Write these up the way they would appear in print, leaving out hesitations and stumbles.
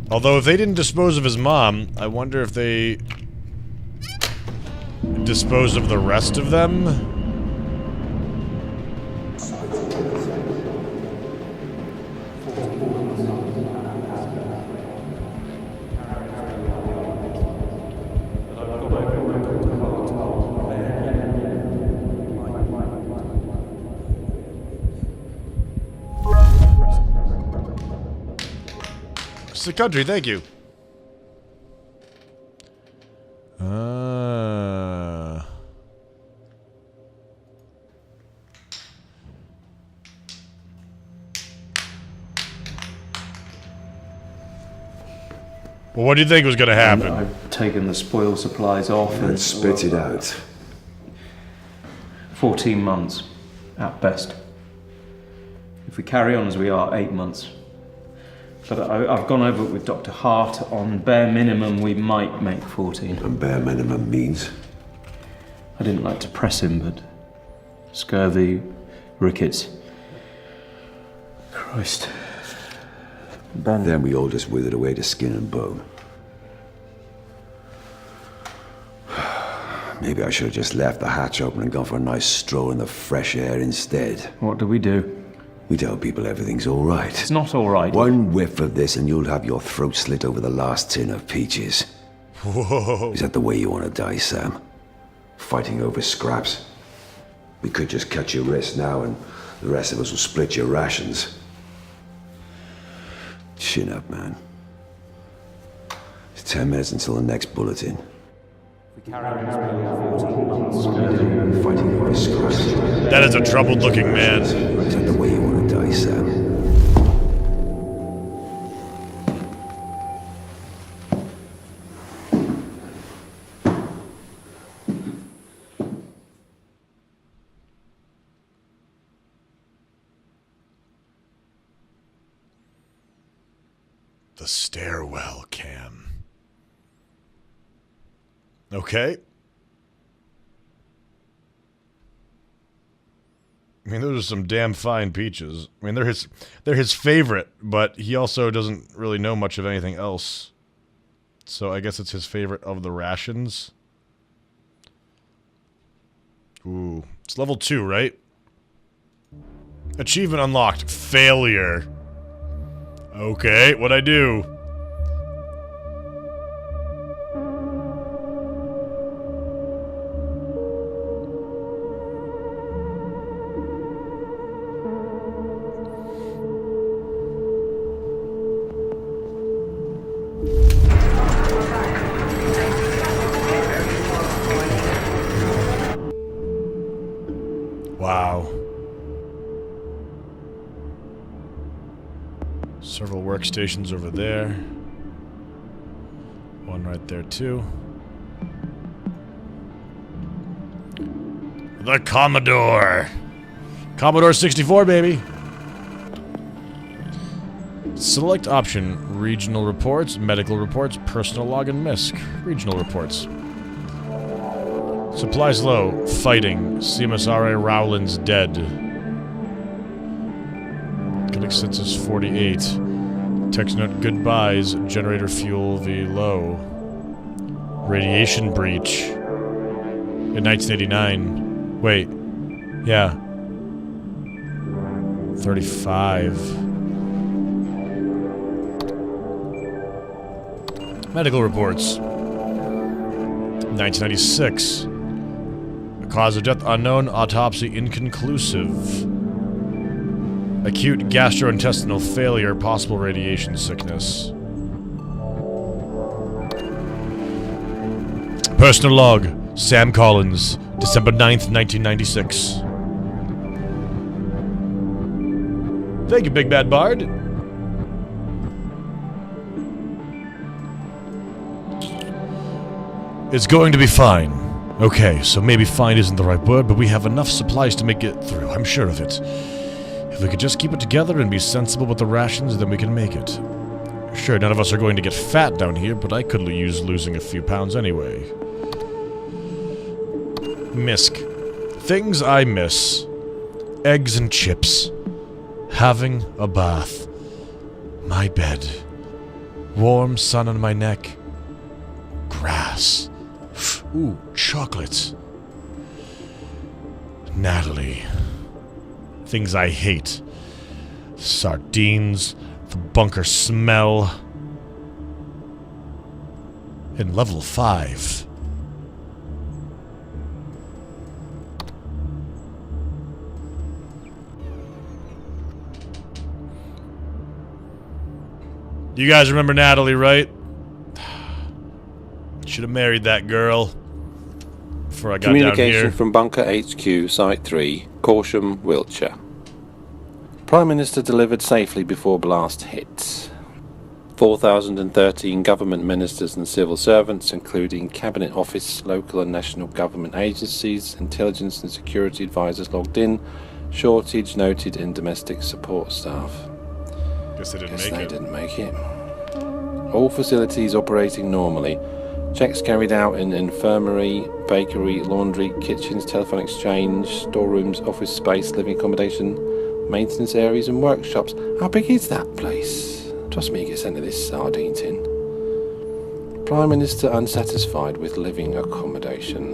Although if they didn't dispose of his mom, I wonder if they disposed of the rest of them? The country, thank you. Well, what do you think was going to happen? I've taken the spoil supplies off And spit it out. 14 months, at best. If we carry on as we are, 8 months. But I've gone over it with Dr. Hart. On bare minimum, we might make 14. And bare minimum means? I didn't like to press him, but scurvy, rickets. Christ. Then we all just withered away to skin and bone. Maybe I should have just left the hatch open and gone for a nice stroll in the fresh air instead. What do? We tell people everything's all right. It's not all right. One whiff of this and you'll have your throat slit over the last tin of peaches. Whoa. Is that the way you want to die, Sam? Fighting over scraps? We could just cut your wrist now and the rest of us will split your rations. Chin up, man. It's 10 minutes until the next bulletin. Fighting over scraps. That is a troubled looking man. Is that the way you want to die, Sam? The stairwell cam. Okay. I mean, those are some damn fine peaches. I mean, they're his favorite, but he also doesn't really know much of anything else. So I guess it's his favorite of the rations. Ooh, it's level 2, right? Achievement unlocked. Failure. Okay, what'd I do? Wow. Several workstations over there. One right there, too. The Commodore! Commodore 64, baby! Select option. Regional reports, medical reports, personal log, and MISC. Regional reports. Supplies low. Fighting. CMSRA Rowland's dead. Kinetic census 48. Text note goodbyes. Generator fuel V low. Radiation breach. In 1989. Wait. Yeah. 35. Medical reports. 1996. Cause of death unknown. Autopsy inconclusive. Acute gastrointestinal failure. Possible radiation sickness. Personal log. Sam Collins. December 9th, 1996. Thank you, Big Bad Bard. It's going to be fine. Okay, so maybe fine isn't the right word, but we have enough supplies to make it through. I'm sure of it. If we could just keep it together and be sensible with the rations, then we can make it. Sure, none of us are going to get fat down here, but I could use losing a few pounds anyway. MISC. Things I miss. Eggs and chips. Having a bath. My bed. Warm sun on my neck. Grass. Ooh, chocolate. Natalie. Things I hate. Sardines, the bunker smell. And level 5. You guys remember Natalie, right? Should have married that girl before I got down here. Communication from Bunker HQ, Site 3, Corsham, Wiltshire. Prime Minister delivered safely before blast hit. 4,013 government ministers and civil servants, including Cabinet Office, local and national government agencies, intelligence and security advisors logged in. Shortage noted in domestic support staff. Guess they didn't make it. All facilities operating normally. Checks carried out in infirmary, bakery, laundry, kitchens, telephone exchange, storerooms, office space, living accommodation, maintenance areas and workshops. How big is that place? Trust me, you get sent to this sardine tin. Prime Minister unsatisfied with living accommodation.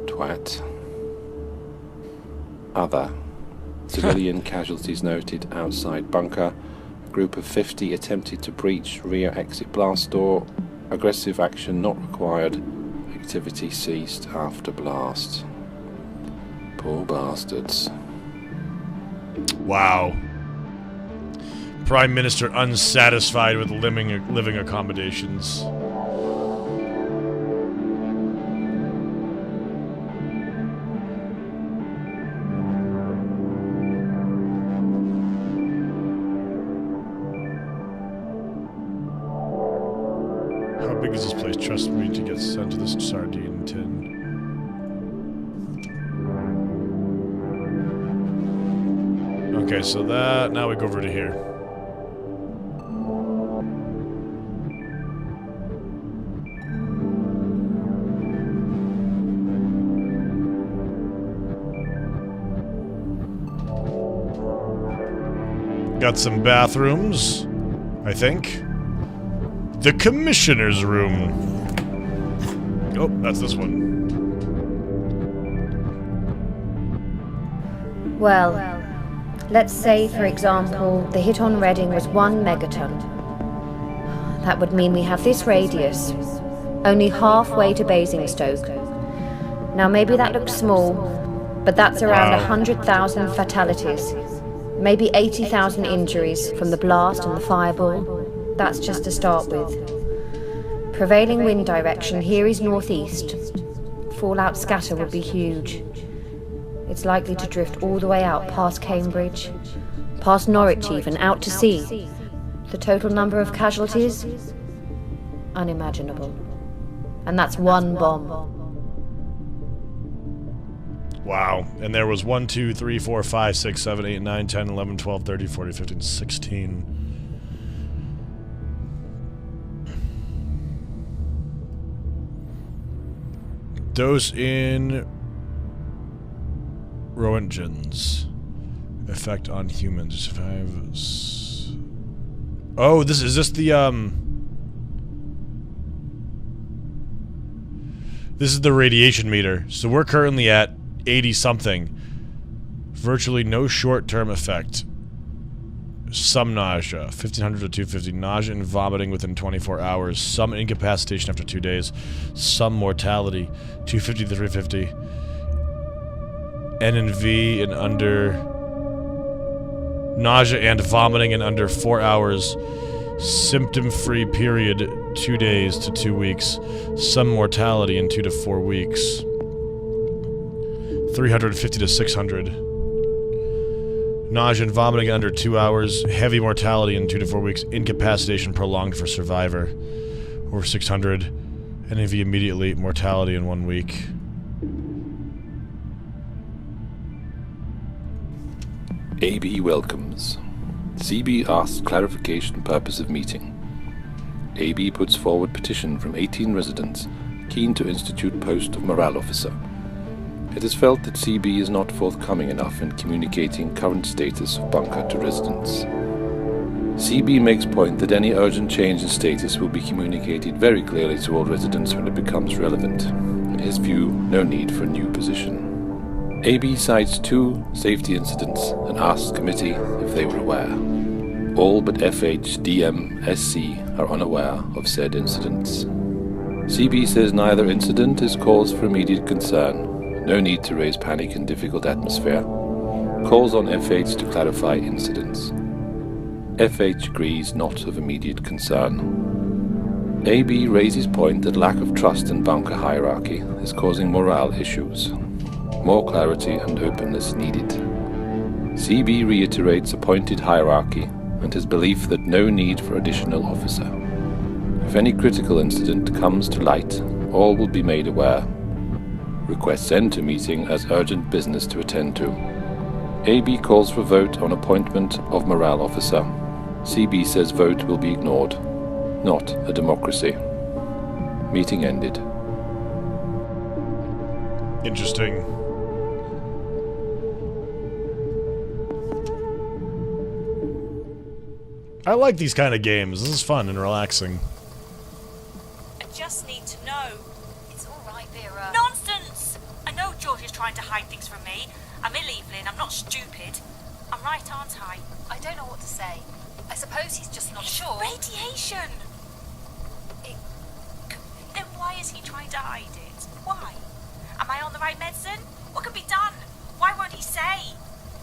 Twat. Other. Civilian casualties noted outside bunker. A group of 50 attempted to breach rear exit blast door. Aggressive action not required. Activity ceased after blast. Poor bastards. Wow. Prime Minister unsatisfied with living accommodations. How big is this place? Trust me to get sent to this sardine tin. Okay, so that... Now we go over to here. Got some bathrooms, I think. The Commissioner's Room. Oh, that's this one. Well, let's say, for example, the hit on Reading was 1 megaton. That would mean we have this radius, only halfway to Basingstoke. Now maybe that looks small, but that's around 100,000 fatalities. Maybe 80,000 injuries from the blast and the fireball. That's just to start with. Prevailing wind direction here is northeast. Fallout scatter would be huge. It's likely to drift all the way out past Cambridge, past Norwich even, out to sea. The total number of casualties? Unimaginable. And that's one bomb. Wow. And there was 1, 2, 3, 4, 5, 6, 7, 8, 9, 10, 11, 12, 13, 14, 15, 16. Dose in Roentgens. Effect on humans. Oh, this is the this is the radiation meter. So we're currently at 80 something. Virtually no short-term effect. Some nausea, 1500 to 250. Nausea and vomiting within 24 hours. Some incapacitation after 2 days. Some mortality, 250 to 350. N and V in under... Nausea and vomiting in under 4 hours. Symptom-free period, 2 days to 2 weeks. Some mortality in 2 to 4 weeks. 350 to 600. Nausea and vomiting in under 2 hours. Heavy mortality in 2 to 4 weeks. Incapacitation prolonged for survivor. Or 600. NAV immediately. Mortality in 1 week. AB welcomes. CB asks clarification purpose of meeting. AB puts forward petition from 18 residents keen to institute post of morale officer. It is felt that CB is not forthcoming enough in communicating current status of bunker to residents. CB makes point that any urgent change in status will be communicated very clearly to all residents when it becomes relevant. In his view, no need for a new position. AB cites 2 safety incidents and asks committee if they were aware. All but FH, DM, SC are unaware of said incidents. CB says neither incident is cause for immediate concern. No need to raise panic in difficult atmosphere. Calls on FH to clarify incidents. FH agrees not of immediate concern. AB raises point that lack of trust in bunker hierarchy is causing morale issues. More clarity and openness needed. CB reiterates appointed hierarchy and his belief that no need for additional officer. If any critical incident comes to light, all will be made aware. Requests enter meeting as urgent business to attend to. AB calls for vote on appointment of morale officer. CB says vote will be ignored. Not a democracy. Meeting ended. Interesting. I like these kind of games. This is fun and relaxing. I just need to know. It's all right, Vera. Nonsense! I know George is trying to hide things from me. I'm ill, Evelyn. I'm not stupid. I'm right, aren't I? I don't know what to say. I suppose he's just not It's sure. radiation! Then why is he trying to hide it? Why? Am I on the right medicine? What can be done? Why won't he say?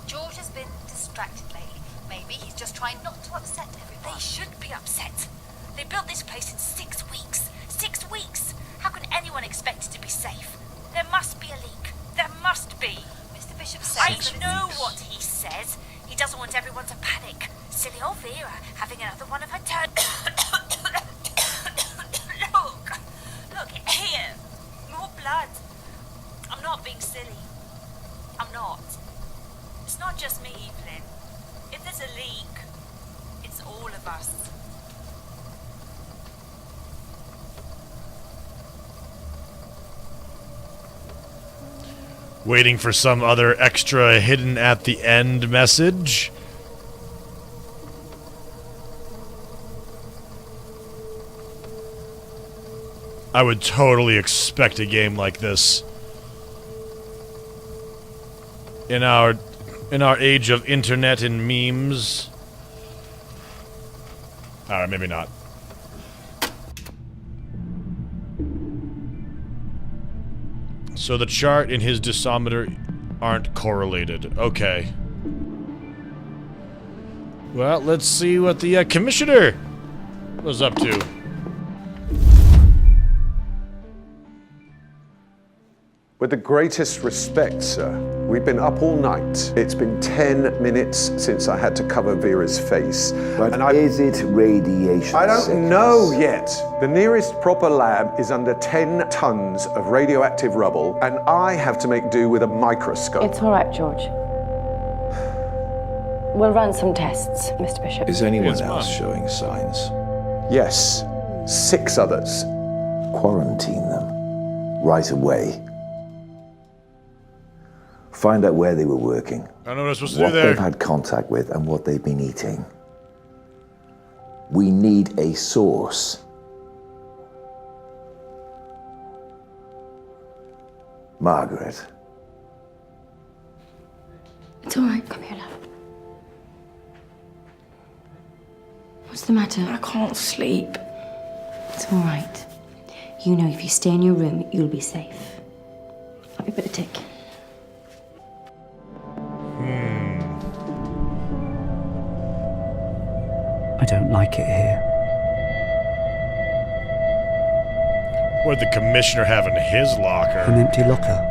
George has been distracted lately. Maybe he's just trying not to upset everyone. They should be upset. They built this place in 6 weeks. 6 weeks! How can anyone expect it to be safe? There must be a leak. There must be. Mr. Bishop I says... know what he says. He doesn't want everyone to panic. Silly old Vera having another one of her turn. Look here. More blood. I'm not being silly. I'm not. It's not just me, Evelyn. If there's a leak, it's all of us. Waiting for some other extra hidden at the end message. I would totally expect a game like this. In our age of internet and memes. Alright, maybe not. So the chart and his disometer aren't correlated. Okay. Well, let's see what the commissioner was up to. With the greatest respect, sir, we've been up all night. It's been 10 minutes since I had to cover Vera's face. But is it radiation I don't sickness? know yet. The nearest proper lab is under 10 tons of radioactive rubble, and I have to make do with a microscope. It's all right, George. We'll run some tests, Mr. Bishop. Is anyone Yes, else Mom. showing signs? Yes, 6 others. Quarantine them. Right away. Find out where they were working, I don't know what I'm supposed to do what there. they've had contact with, and what they've been eating. We need a source. Margaret. It's all right. Come here, love. What's the matter? I can't sleep. It's all right. You know if you stay in your room, you'll be safe. Have you put a tick? I don't like it here. What'd the commissioner have in his locker? An empty locker.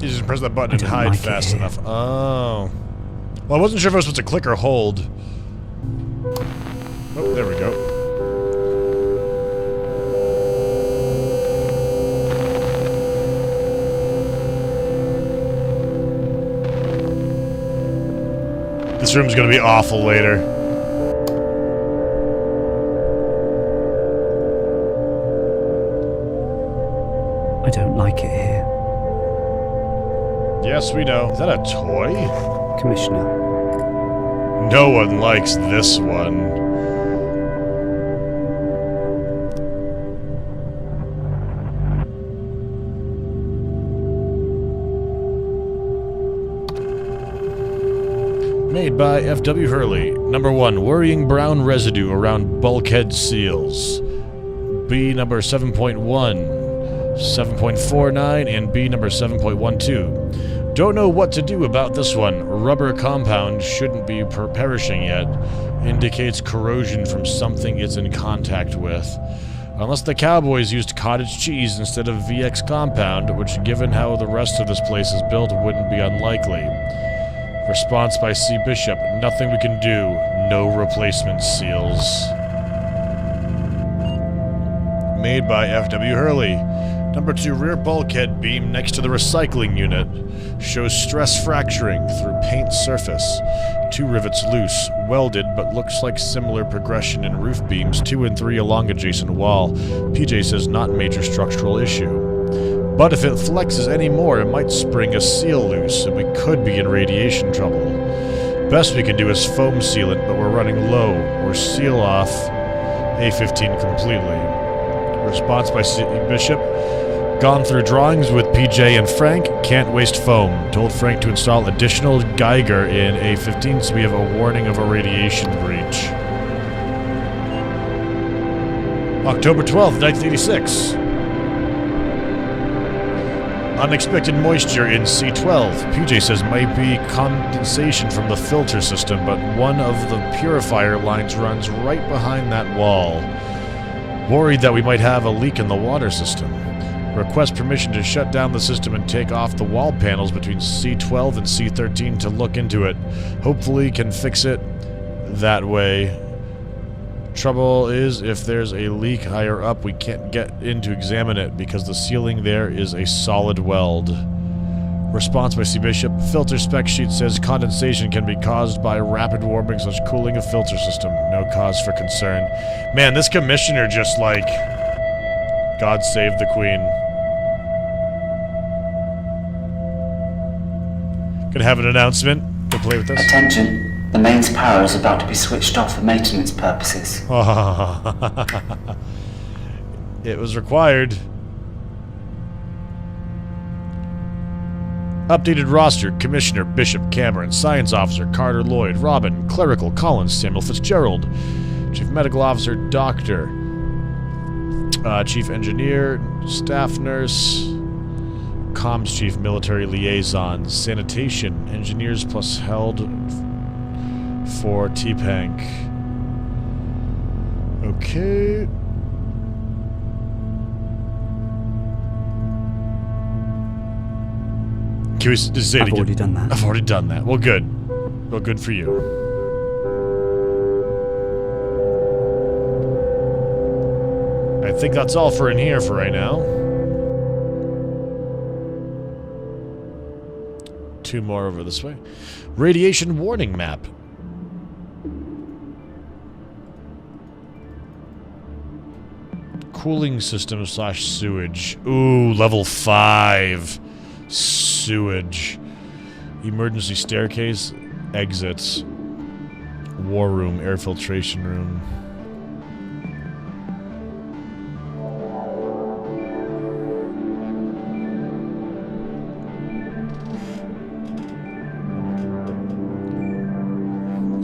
You just press that button I and don't hide like it fast here. enough. Oh. Well, I wasn't sure if I was supposed to click or hold. Oh, there we go. This room's gonna be awful later. I don't like it here. Yes, we know. Is that a toy? Commissioner, No one likes this one. Made by F.W. Hurley. Number 1, worrying brown residue around bulkhead seals. B number 7.1, 7.49, and B number 7.12. Don't know what to do about this one. Rubber compound shouldn't be perishing yet. Indicates corrosion from something it's in contact with. Unless the cowboys used cottage cheese instead of VX compound, which given how the rest of this place is built wouldn't be unlikely. Response by C. Bishop. Nothing we can do. No replacement seals. Made by F.W. Hurley. Number 2, rear bulkhead beam next to the recycling unit. Shows stress fracturing through paint surface. 2 rivets loose, welded, but looks like similar progression in roof beams 2 and 3 along adjacent wall. PJ says not major structural issue. But if it flexes any more, it might spring a seal loose, and we could be in radiation trouble. Best we can do is foam sealant, but we're running low, or seal off A15 completely. Response by C. Bishop. Gone through drawings with PJ and Frank. Can't waste foam. Told Frank to install additional Geiger in A15 so we have a warning of a radiation breach. October 12th, 1986. Unexpected moisture in C12. PJ says might be condensation from the filter system, but one of the purifier lines runs right behind that wall. Worried that we might have a leak in the water system. Request permission to shut down the system and take off the wall panels between C12 and C13 to look into it. Hopefully can fix it that way. Trouble is, if there's a leak higher up, we can't get in to examine it because the ceiling there is a solid weld. Response by C. Bishop. Filter spec sheet says condensation can be caused by rapid warming / cooling of filter system. No cause for concern. Man, this commissioner just like... God save the Queen. Gonna have an announcement. Go play with this. Attention. The mains power is about to be switched off for maintenance purposes. It was required. Updated roster: Commissioner Bishop Cameron, Science Officer Carter Lloyd, Robin, Clerical Collins, Samuel Fitzgerald, Chief Medical Officer Doctor, Chief Engineer, Staff Nurse, Comms Chief, Military Liaison, Sanitation, Engineers plus held for T-Pank. Okay. Can we just say it again? I've already done that. I've already done that. Well, good. Well, good for you. I think that's all for in here for right now. 2 more over this way. Radiation warning map. Cooling system / sewage. Ooh, level 5. Sewage. Emergency staircase. Exits. War room. Air filtration room.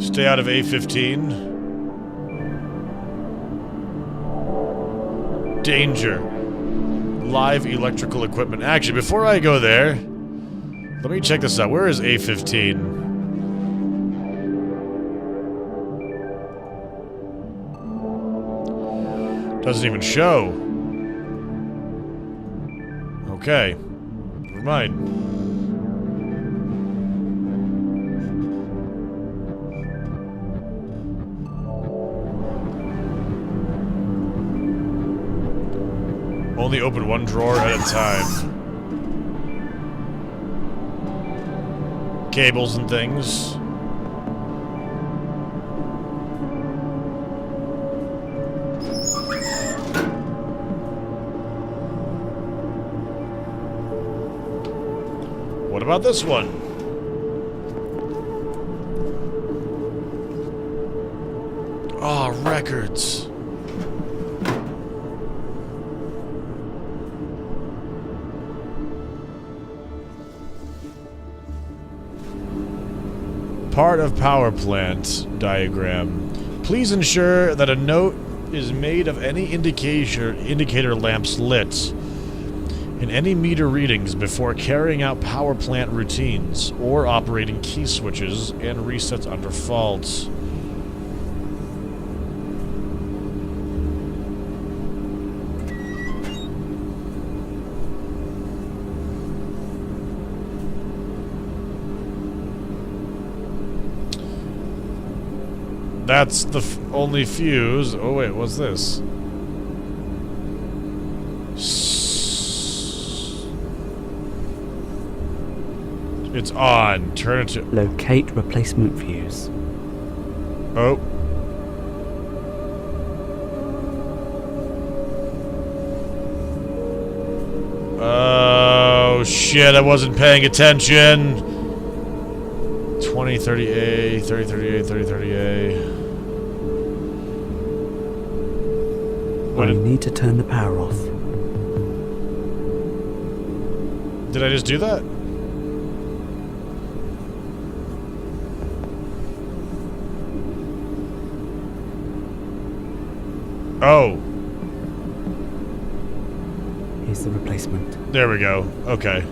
Stay out of A15. Danger. Live electrical equipment. Actually, before I go there, let me check this out. Where is A15? Doesn't even show. Okay. Never mind. Only open one drawer at a time. Cables and things. What about this one? Ah, records. Part of power plant diagram. Please ensure that a note is made of any indicator lamps lit in any meter readings before carrying out power plant routines or operating key switches and resets under fault. That's the only fuse. Oh wait, what's this? It's on. Turn it to... Locate replacement fuse. Oh. Oh shit, I wasn't paying attention. 2030A, 3030A, 3030A. I need to turn the power off. Did I just do that? Oh. Here's the replacement. There we go. Okay.